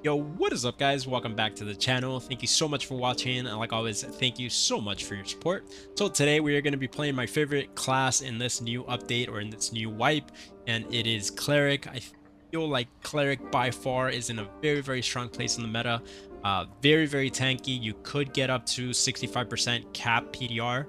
Yo, what is up guys? Welcome back to the channel. Thank you so much for watching, and like always, thank you so much for your support. So today we are going to be playing my favorite class in this new update or in this new wipe, and it is Cleric. I feel like Cleric by far is in a very strong place in the meta. Very tanky. You could get up to 65% cap PDR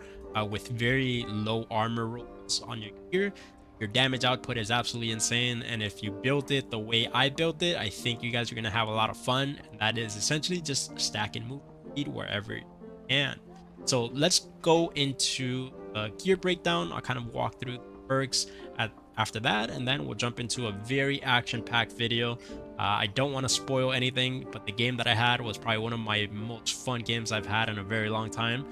with very low armor rolls on your gear. Your damage output is absolutely insane, and if you build it the way I built it, I think you guys are going to have a lot of fun, and that is essentially just stacking move speed wherever you can. So let's go into the gear breakdown. I'll kind of walk through the perks after that, and then we'll jump into a very action-packed video. I don't want to spoil anything, but the game that I had was probably one of my most fun games I've had in a very long time.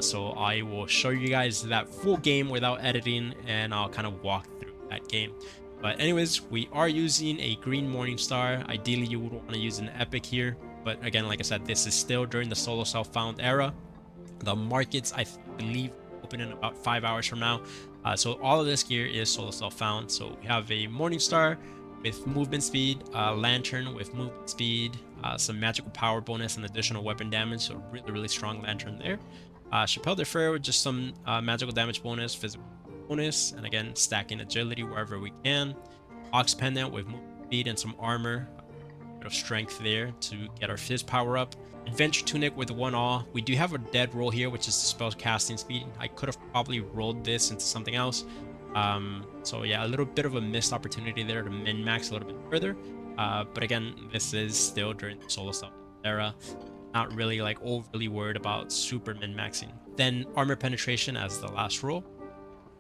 So I will show you guys that full game without editing, and I'll kind of walk through that game. But anyways, we are using a green morning star. Ideally you would want to use an epic here, but again, like I said, this is still during the solo self-found era. The markets, I believe, open in about 5 hours from now. So all of this gear is solo self-found. So we have a morning star with movement speed, lantern with movement speed, some magical power bonus and additional weapon damage, so really strong lantern there. Chapelle de Fer with just some magical damage bonus, physical bonus, and again stacking agility wherever we can. Ox pendant with movement speed and some armor, a bit of strength there to get our fizz power up. Adventure tunic with 1 awe. We do have a dead roll here, which is the spell casting speed. I could have probably rolled this into something else. So yeah, a little bit of a missed opportunity there to min max a little bit further. But again, this is still during the solo self era. Not really like overly worried about super min-maxing. Then armor penetration as the last roll.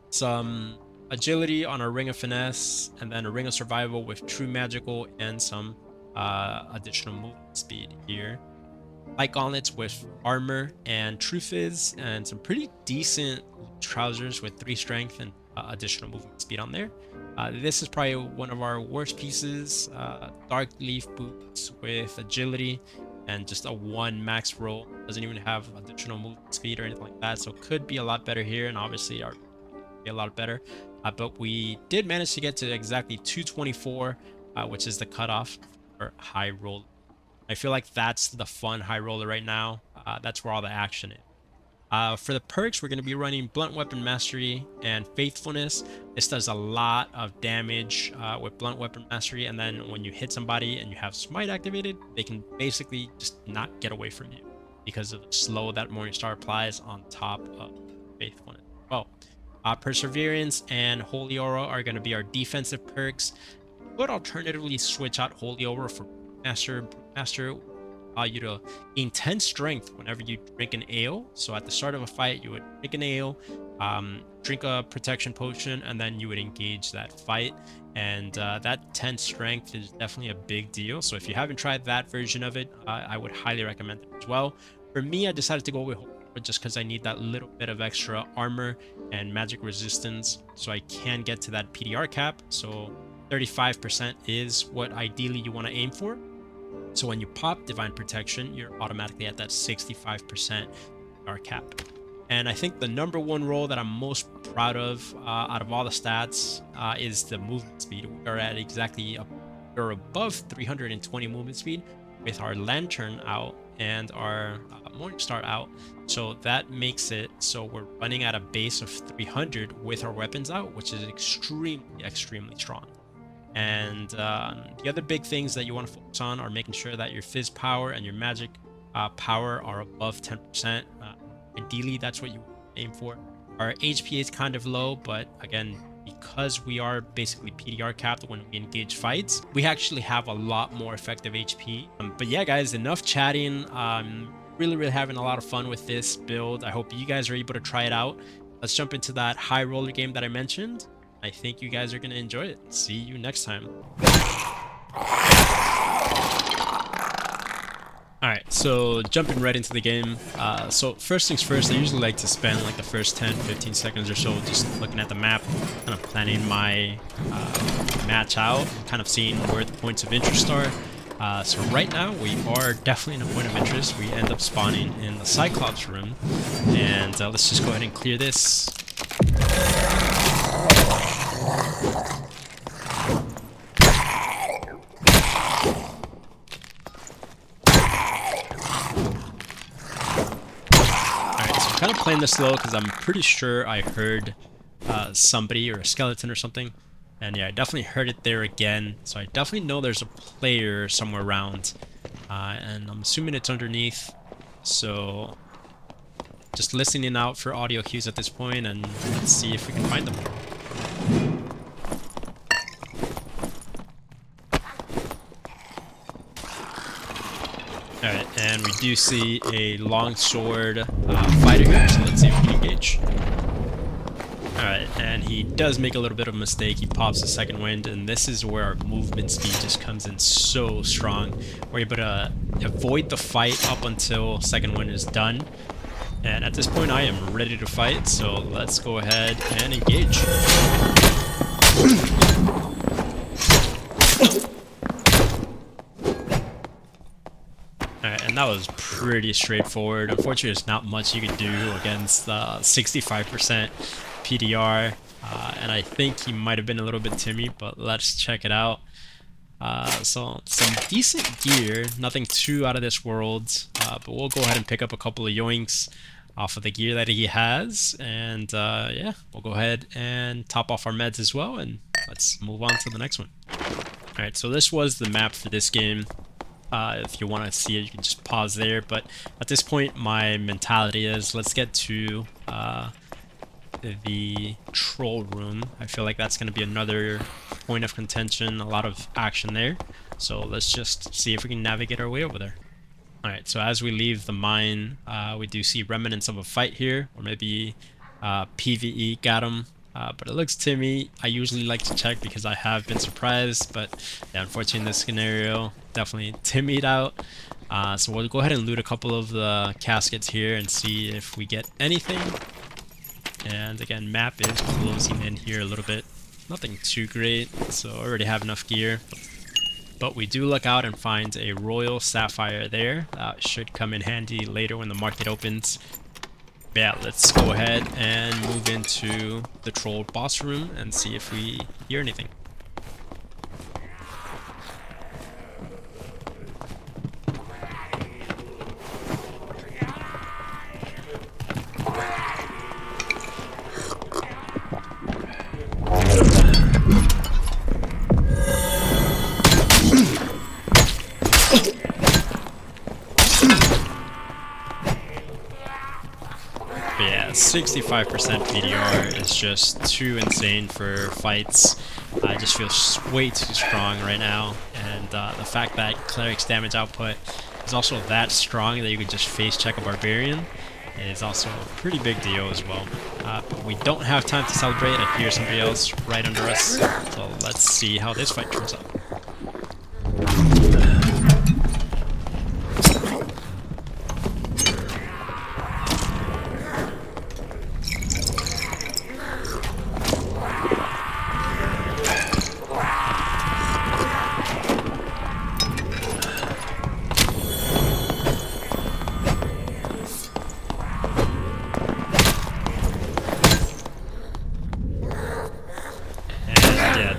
Some agility on a ring of finesse, and then a ring of survival with true magical and some additional movement speed here. Light gauntlets with armor and true fizz, and some pretty decent trousers with 3 strength and additional movement speed on there. This is probably one of our worst pieces. Dark leaf boots with agility and just a 1 max roll. Doesn't even have additional movement speed or anything like that, so could be a lot better here, and obviously our be a lot better. But we did manage to get to exactly 224, which is the cutoff for high roll. I feel like that's the fun high roller right now. That's where all the action is. For the perks, we're going to be running Blunt Weapon Mastery and Faithfulness. This does a lot of damage with Blunt Weapon Mastery, and then when you hit somebody and you have Smite activated, they can basically just not get away from you because of the slow that Morningstar applies on top of Faithfulness. Well, Perseverance and Holy Aura are going to be our defensive perks. You could alternatively switch out Holy Aura for Master you to gain 10 strength whenever you drink an ale. So at the start of a fight, you would drink an ale, drink a protection potion, and then you would engage that fight. And that 10 strength is definitely a big deal. So if you haven't tried that version of it, I would highly recommend it as well. For me, I decided to go with just because I need that little bit of extra armor and magic resistance so I can get to that PDR cap. So 35% is what ideally you want to aim for. So when you pop Divine Protection, you're automatically at that 65% PDR cap. And I think the #1 roll that I'm most proud of out of all the stats is the movement speed. We are at exactly or above 320 movement speed with our Lantern out and our Morningstar out. So that makes it so we're running at a base of 300 with our weapons out, which is extremely strong. And the other big things that you want to focus on are making sure that your fizz power and your magic power are above 10%. Ideally, that's what you aim for. Our HP is kind of low, but again, because we are basically PDR capped when we engage fights, we actually have a lot more effective HP. But yeah, guys, enough chatting. Really having a lot of fun with this build. I hope you guys are able to try it out. Let's jump into that high roller game that I mentioned. I think you guys are going to enjoy it. See you next time. Alright, so jumping right into the game. So first things first, I usually like to spend like the first 10-15 seconds or so just looking at the map, kind of planning my match out, kind of seeing where the points of interest are. So right now we are definitely in a point of interest. We end up spawning in the Cyclops room, and let's just go ahead and clear this. kind of playing this slow because I'm pretty sure I heard somebody or a skeleton or something. And yeah, I definitely heard it there again. So I definitely know there's a player somewhere around. And I'm assuming it's underneath. So just listening out for audio cues at this point, and let's see if we can find them. Alright, and we do see a longsword fighter here, so let's see if we can engage. Alright, and he does make a little bit of a mistake. He pops the second wind, and this is where our movement speed just comes in so strong. We're able to avoid the fight up until second wind is done. And at this point, I am ready to fight, so let's go ahead and engage. Alright, and that was pretty straightforward. Unfortunately, there's not much you can do against 65% PDR, and I think he might have been a little bit timmy, but let's check it out. So some decent gear, nothing too out of this world, but we'll go ahead and pick up a couple of yoinks off of the gear that he has, and yeah, we'll go ahead and top off our meds as well, and let's move on to the next one. Alright, so this was the map for this game. If you want to see it, you can just pause there, but at this point my mentality is let's get to the troll room. I feel like that's going to be another point of contention, a lot of action there, so let's just see if we can navigate our way over there. Alright, so as we leave the mine, we do see remnants of a fight here, or maybe PvE got him, but it looks timmy. I usually like to check because I have been surprised, but yeah, unfortunately in this scenario, definitely timmied out. So we'll go ahead and loot a couple of the caskets here and see if we get anything. And again, map is closing in here a little bit. Nothing too great, so I already have enough gear. But we do look out and find a royal sapphire there. That should come in handy later when the market opens. But yeah, let's go ahead and move into the troll boss room and see if we hear anything. But yeah, 65% PDR is just too insane for fights. I just feel way too strong right now, and the fact that Cleric's damage output is also that strong that you could just face check a Barbarian is also a pretty big deal as well. But we don't have time to celebrate. I hear somebody else right under us, so let's see how this fight turns out.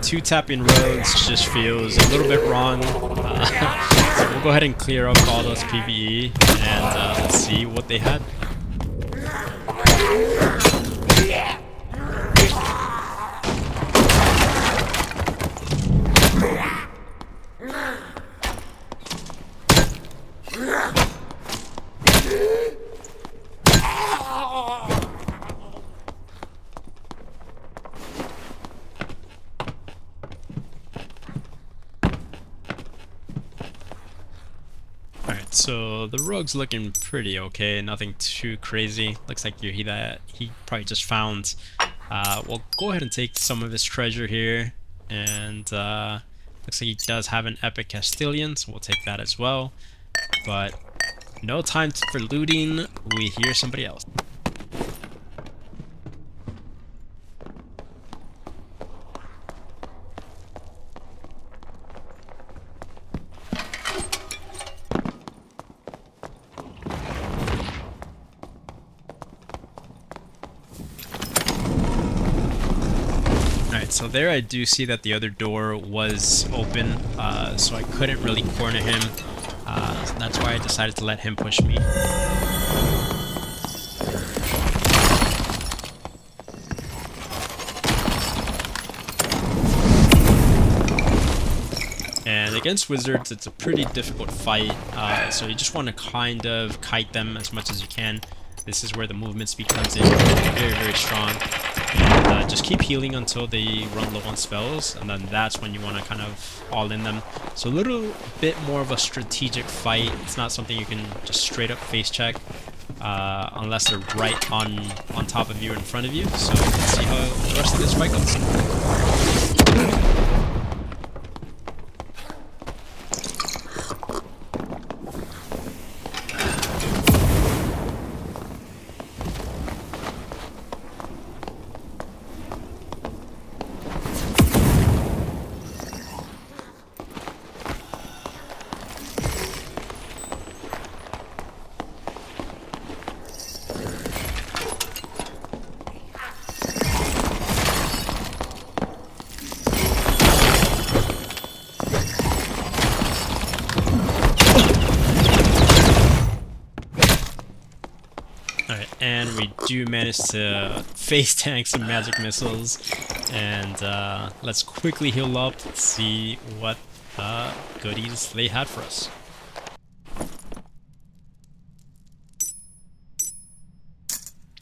Two tapping roads just feels a little bit wrong, so we'll go ahead and clear up all those PvE and let's see what they had. So the rogue's looking pretty okay, nothing too crazy. Looks like he probably just found. We'll go ahead and take some of his treasure here, and looks like he does have an epic Castilian, so we'll take that as well. But no time for looting. We hear somebody else. So there I do see that the other door was open, so I couldn't really corner him. That's why I decided to let him push me. against wizards, it's a pretty difficult fight, so you just want to kind of kite them as much as you can. This is where the movement speed comes in very, very strong. And just keep healing until they run low on spells, and then that's when you want to kind of all in them. So a little bit more of a strategic fight. It's not something you can just straight up face check unless they're right on top of you, in front of you. So let's see how the rest of this fight goes. Alright, and we do manage to face tank some magic missiles, and let's quickly heal up, see what goodies they had for us.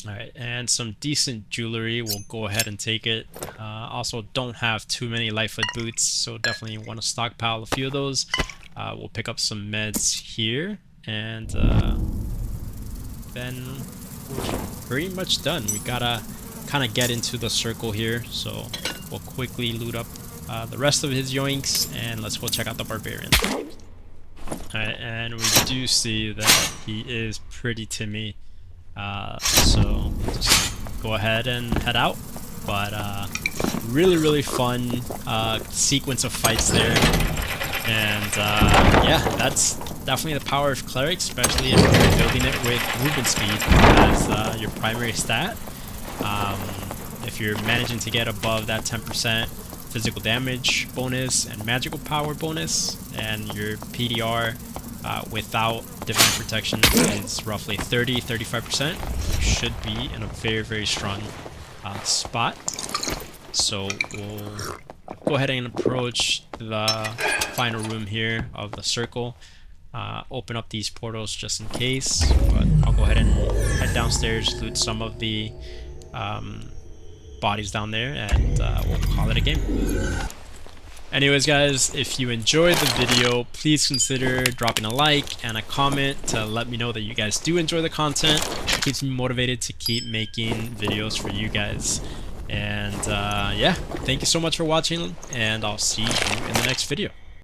Alright, and some decent jewelry, we'll go ahead and take it. Also don't have too many Lightfoot boots, so definitely want to stockpile a few of those. We'll pick up some meds here, and then we're pretty much done. We gotta kind of get into the circle here, so we'll quickly loot up the rest of his yoinks, and let's go check out the barbarian. Alright, and we do see that he is pretty Timmy, so just go ahead and head out. But really fun sequence of fights there, and yeah, that's definitely the power of Cleric, especially if you're building it with movement speed as your primary stat. If you're managing to get above that 10% physical damage bonus and magical power bonus, and your PDR without divine protection is roughly 30-35%, you should be in a very strong spot. So we'll go ahead and approach the final room here of the circle. Open up these portals just in case, but I'll go ahead and head downstairs, loot some of the bodies down there, and we'll call it a game. Anyways guys, if you enjoyed the video, please consider dropping a like and a comment to let me know that you guys do enjoy the content. It keeps me motivated to keep making videos for you guys. And yeah, thank you so much for watching, and I'll see you in the next video.